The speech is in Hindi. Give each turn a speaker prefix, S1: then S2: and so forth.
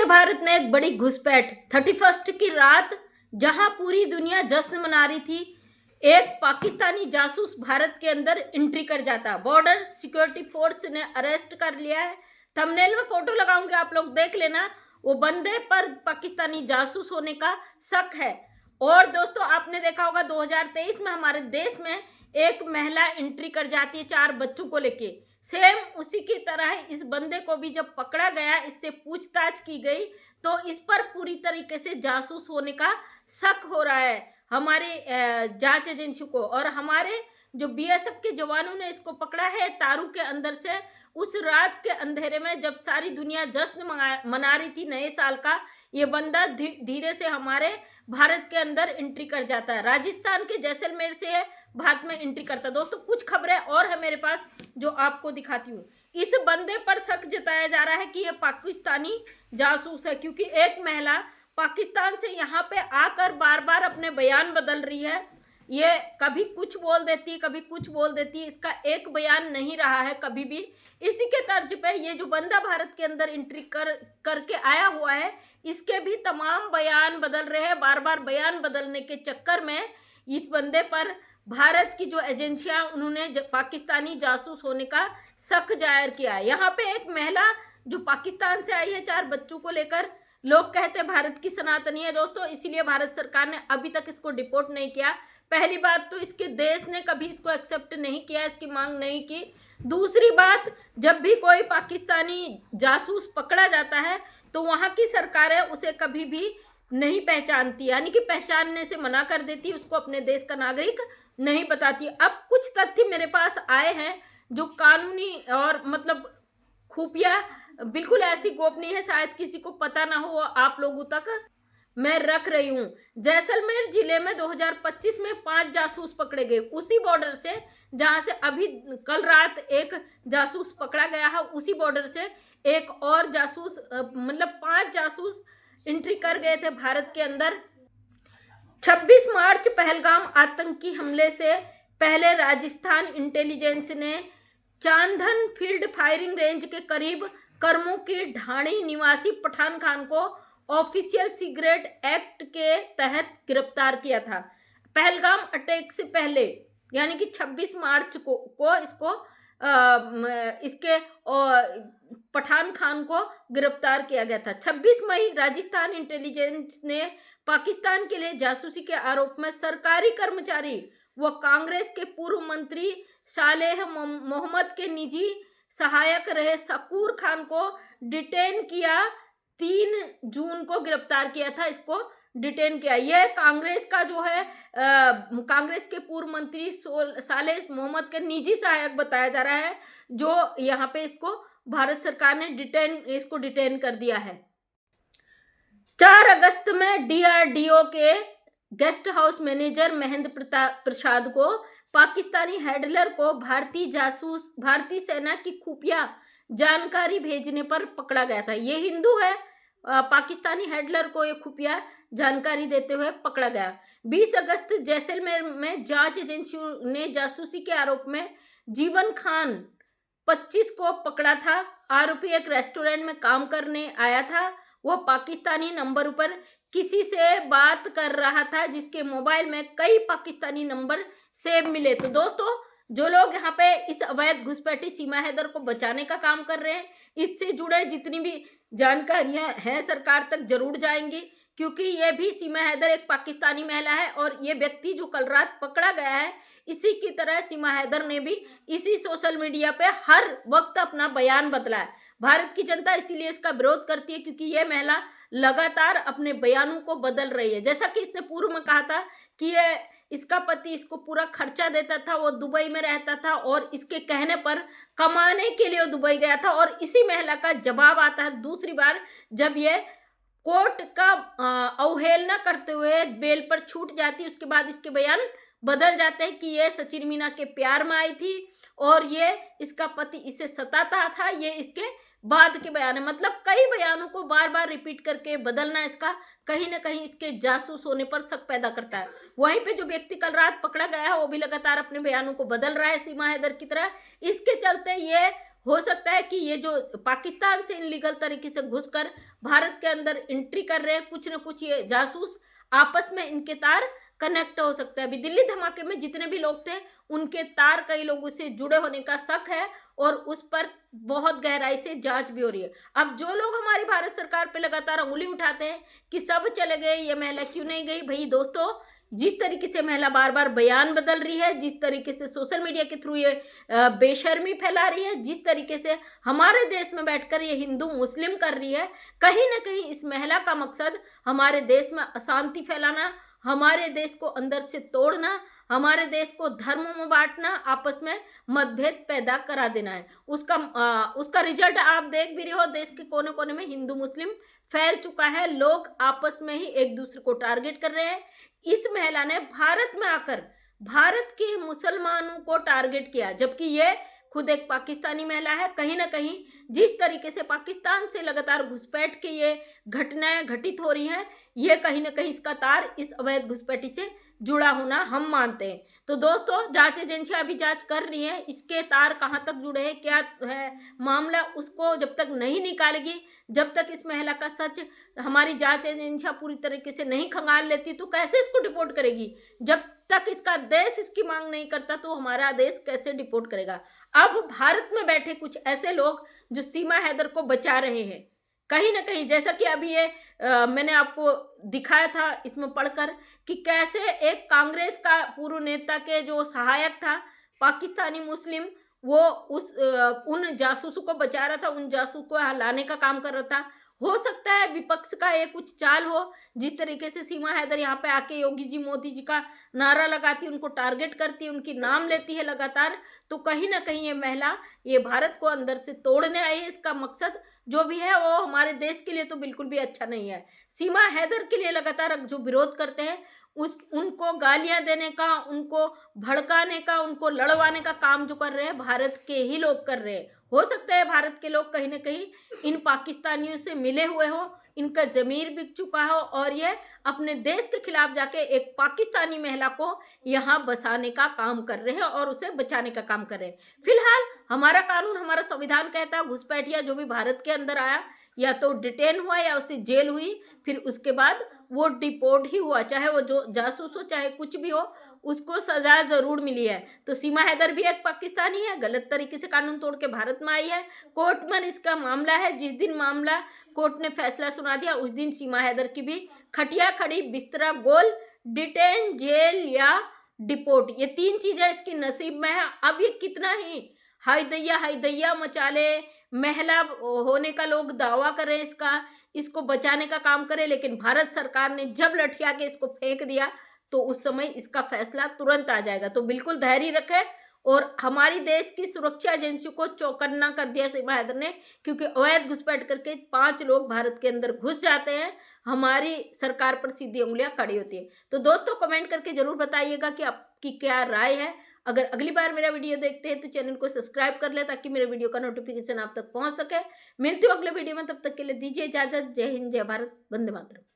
S1: भारत में एक बड़ी घुसपैठ। 31 की रात जहां पूरी दुनिया जश्न मना रही थी, एक पाकिस्तानी जासूस भारत के अंदर एंट्री कर जाता। बॉर्डर सिक्योरिटी फोर्स ने अरेस्ट कर लिया है। थंबनेल में फोटो लगाऊंगी, आप लोग देख लेना। वो बंदे पर पाकिस्तानी जासूस होने का शक है। और दोस्तों, आपने देखा होगा 2023 में हमारे देश में एक महिला एंट्री कर जाती है 4 बच्चों को लेके। सेम उसी की तरह इस बंदे को भी जब पकड़ा गया, इससे पूछताछ की गई, तो इस पर पूरी तरीके से जासूस होने का शक हो रहा है हमारे जांच एजेंसी को। और हमारे जो बीएसएफ के जवानों ने इसको पकड़ा है तारू के अंदर से, उस रात के अंधेरे में जब सारी दुनिया जश्न मना रही थी नए साल का, ये बंदा धीरे से हमारे भारत के अंदर एंट्री कर जाता है। राजस्थान के जैसलमेर से भारत में एंट्री करता है। दोस्तों, कुछ खबरें और है मेरे पास जो आपको दिखाती हूँ। इस बंदे पर शक जताया जा रहा है कि ये पाकिस्तानी जासूस है, क्योंकि एक महिला पाकिस्तान से यहाँ पे आकर बार बार अपने बयान बदल रही है। ये कभी कुछ बोल देती है, कभी कुछ बोल देती है। इसका एक बयान नहीं रहा है कभी भी। इसी के तर्ज पे ये जो बंदा भारत के अंदर एंट्री करके आया हुआ है, इसके भी तमाम बयान बदल रहे हैं। बार बार बयान बदलने के चक्कर में इस बंदे पर भारत की जो एजेंसियां, उन्होंने पाकिस्तानी जासूस होने का शक जाहिर किया है। यहाँ पे एक महिला जो पाकिस्तान से आई है 4 बच्चों को लेकर, लोग कहते हैं भारत की सनातनी है दोस्तों, इसीलिए भारत सरकार ने अभी तक इसको डिपोर्ट नहीं किया। पहली बात तो इसके देश ने कभी इसको एक्सेप्ट नहीं किया, इसकी मांग नहीं की। दूसरी बात, जब भी कोई पाकिस्तानी जासूस पकड़ा जाता है तो वहाँ की सरकारें उसे कभी भी नहीं पहचानती, यानी कि पहचानने से मना कर देती, उसको अपने देश का नागरिक नहीं बताती। अब कुछ तथ्य मेरे पास आए हैं जो कानूनी और मतलब खुफिया, बिल्कुल ऐसी गोपनीय है, शायद किसी को पता ना हो, आप लोगों तक मैं रख रही हूँ। जैसलमेर जिले में 2025 में 5 जासूस पकड़े गए, उसी बॉर्डर से जहां से अभी कल रात एक जासूस पकड़ा गया है, उसी बॉर्डर से एक और जासूस, मतलब 5 जासूस एंट्री कर गए थे भारत के अंदर। 26 मार्च पहलगाम आतंकी हमले से पहले राजस्थान इंटेलिजेंस ने चांदन फील्ड फायरिंग रेंज के करीब करमू की ढाणी निवासी पठान खान को ऑफिशियल सिगरेट एक्ट के तहत गिरफ्तार किया था। पहलगाम अटैक से पहले, यानी कि 26 मार्च को इसको इसके पठान खान को गिरफ्तार किया गया था। 26 मई राजस्थान इंटेलिजेंस ने पाकिस्तान के लिए जासूसी के आरोप में सरकारी कर्मचारी व कांग्रेस के पूर्व मंत्री सालेह मोहम्मद के निजी सहायक रहे शकूर खान को डिटेन किया। 3 जून को गिरफ्तार किया था, इसको डिटेन किया। यह कांग्रेस का जो है कांग्रेस के पूर्व मंत्री सालेह मोहम्मद के निजी सहायक बताया जा रहा है, जो यहाँ पे इसको भारत सरकार ने डिटेन कर दिया है। 4 अगस्त में डीआरडीओ के guest house manager Mahendra Prasad को पाकिस्तानी हैंडलर को भारतीय सेना की खुफिया जानकारी भेजने पर पकड़ा गया था। ये हिंदू है, पाकिस्तानी हैंडलर को ये खुफिया जानकारी देते हुए पकड़ा गया। 20 अगस्त जैसलमेर में जांच एजेंसियों ने जासूसी के आरोप में जीवन खान 25 को पकड़ा था। आरोपी एक रेस्टोरेंट में काम करने आया था। वह पाकिस्तानी नंबर पर किसी से बात कर रहा था, जिसके मोबाइल में कई पाकिस्तानी नंबर सेव मिले। तो दोस्तों, जो लोग यहाँ पे इस अवैध घुसपैठी सीमा हैदर को बचाने का काम कर रहे हैं, इससे जुड़े जितनी भी जानकारियां हैं सरकार तक जरूर जाएंगी, क्योंकि ये भी सीमा हैदर एक पाकिस्तानी महिला है और ये व्यक्ति जो कल रात पकड़ा गया है, इसी की तरह सीमा हैदर ने भी इसी सोशल मीडिया पे हर वक्त अपना बयान बदला है। भारत की जनता इसीलिए इसका विरोध करती है, क्योंकि ये महिला लगातार अपने बयानों को बदल रही है। जैसा कि इसने पूर्व में कहा था कि ये इसका पति इसको पूरा खर्चा देता था, वो दुबई में रहता था और इसके कहने पर कमाने के लिए वो दुबई गया था। और इसी महिला का जवाब आता है दूसरी बार, जब ये कोर्ट का अवहेलना करते हुए बेल पर छूट जाती है। उसके बाद इसके बयान बदल जाते हैं कि ये सचिन मीना के प्यार में आई थी और ये इसका पति इसे सताता था। ये इसके बाद के बयान है, मतलब कई बयानों को बार बार रिपीट करके बदलना इसका कहीं ना कहीं इसके जासूस होने पर शक पैदा करता है। वहीं पे जो व्यक्ति कल रात पकड़ा गया है, वो भी लगातार अपने बयानों को बदल रहा है सीमा हैदर की तरह। इसके चलते ये हो सकता है कि ये जो पाकिस्तान से इनलीगल तरीके से घुसकर भारत के अंदर एंट्री कर रहे हैं, कुछ न कुछ ये जासूस आपस में इनके तार कनेक्ट हो सकते हैं। अभी दिल्ली धमाके में जितने भी लोग थे उनके तार कई लोगों से जुड़े होने का शक है और उस पर बहुत गहराई से जांच भी हो रही है। अब जो लोग हमारी भारत सरकार पे लगातार उंगली उठाते हैं कि सब चले गए, ये महिला क्यों नहीं गई, भाई दोस्तों जिस तरीके से महिला बार बार बयान बदल रही है, जिस तरीके से सोशल मीडिया के थ्रू ये बेशर्मी फैला रही है, जिस तरीके से हमारे देश में बैठकर ये हिंदू मुस्लिम कर रही है, कहीं ना कहीं इस महिला का मकसद हमारे देश में अशांति फैलाना, हमारे देश को अंदर से तोड़ना, हमारे देश को धर्मों में बांटना, आपस में मतभेद पैदा करा देना है। उसका रिजल्ट आप देख भी रहे हो, देश के कोने कोने में हिंदू मुस्लिम फैल चुका है, लोग आपस में ही एक दूसरे को टारगेट कर रहे हैं। इस महिला ने भारत में आकर भारत के मुसलमानों को टारगेट किया, जबकि ये खुद एक पाकिस्तानी महिला है। कहीं ना कहीं जिस तरीके से पाकिस्तान से लगातार घुसपैठ की ये घटनाएं घटित हो रही हैं, ये कहीं ना कहीं इसका तार इस अवैध घुसपैठी से जुड़ा होना हम मानते हैं। तो दोस्तों जांच एजेंसियां अभी जांच कर रही हैं, इसके तार कहां तक जुड़े हैं, क्या है मामला, उसको जब तक नहीं निकालेगी, जब तक इस महिला का सच हमारी जांच एजेंसियां पूरी तरीके से नहीं खंगाल लेती, तो कैसे इसको डिपोर्ट करेगी। जब तक इसका देश इसकी मांग नहीं करता तो हमारा देश कैसे डिपोर्ट करेगा। अब भारत में बैठे कुछ ऐसे लोग जो सीमा हैदर को बचा रहे हैं, कहीं ना कहीं जैसा कि अभी ये मैंने आपको दिखाया था इसमें पढ़कर कि कैसे एक कांग्रेस का पूर्व नेता के जो सहायक था पाकिस्तानी मुस्लिम, वो उन जासूसों को बचा रहा था, उन जासूसों को यहाँ लाने का काम कर रहा था। हो सकता है विपक्ष का ये कुछ चाल हो, जिस तरीके से सीमा हैदर यहाँ पे आके योगी जी मोदी जी का नारा लगाती, उनको टारगेट करती, उनकी नाम लेती है लगातार, तो कहीं ना कहीं ये महिला ये भारत को अंदर से तोड़ने आई है। इसका मकसद जो भी है वो हमारे देश के लिए तो बिल्कुल भी अच्छा नहीं है। सीमा हैदर के लिए लगातार जो विरोध करते हैं उनको गालियां देने का, उनको भड़काने का, उनको लड़वाने का काम जो कर रहे हैं भारत के ही लोग कर रहे हैं। हो सकता है भारत के लोग कहीं ना कहीं इन पाकिस्तानियों से मिले हुए हो, इनका जमीर बिक चुका हो और ये अपने देश के खिलाफ जाके एक पाकिस्तानी महिला को यहाँ बसाने का काम कर रहे हैं और उसे बचाने का काम कर रहे हैं। फिलहाल हमारा कानून, हमारा संविधान कहता है घुसपैठिया जो भी भारत के अंदर आया या तो डिटेन हुआ या उसे जेल हुई, फिर उसके बाद वो डिपोर्ट ही हुआ, चाहे वो जो जासूस हो चाहे कुछ भी हो, उसको सजा जरूर मिली है। तो सीमा हैदर भी एक पाकिस्तानी है, गलत तरीके से कानून तोड़ के भारत में आई है, कोर्ट में इसका मामला है। जिस दिन मामला कोर्ट ने फैसला सुना दिया उस दिन सीमा हैदर की भी खटिया खड़ी, बिस्तरा गोल, डिटेन, जेल या डिपोर्ट, ये तीन चीजें इसकी नसीब में है। अब ये कितना ही हाय दैया मचा ले, महिला होने का लोग दावा करें, इसको बचाने का काम करें, लेकिन भारत सरकार ने जब लठिया के इसको फेंक दिया तो उस समय इसका फैसला तुरंत आ जाएगा। तो बिल्कुल धैर्य रखें और हमारी देश की सुरक्षा एजेंसी को चौकन्ना कर दिया सीमा हैदर ने, क्योंकि अवैध घुसपैठ करके 5 लोग भारत के अंदर घुस जाते हैं, हमारी सरकार पर सीधी उंगलियां खड़ी होती है। तो दोस्तों कमेंट करके जरूर बताइएगा कि आपकी क्या राय है। अगर अगली बार मेरा वीडियो देखते हैं तो चैनल को सब्सक्राइब कर ले ताकि मेरे वीडियो का नोटिफिकेशन आप तक पहुंच सके। मिलती हूँ अगले वीडियो में, तब तक के लिए दीजिए इजाजत। जय हिंद, जय भारत, वंदे मातरम।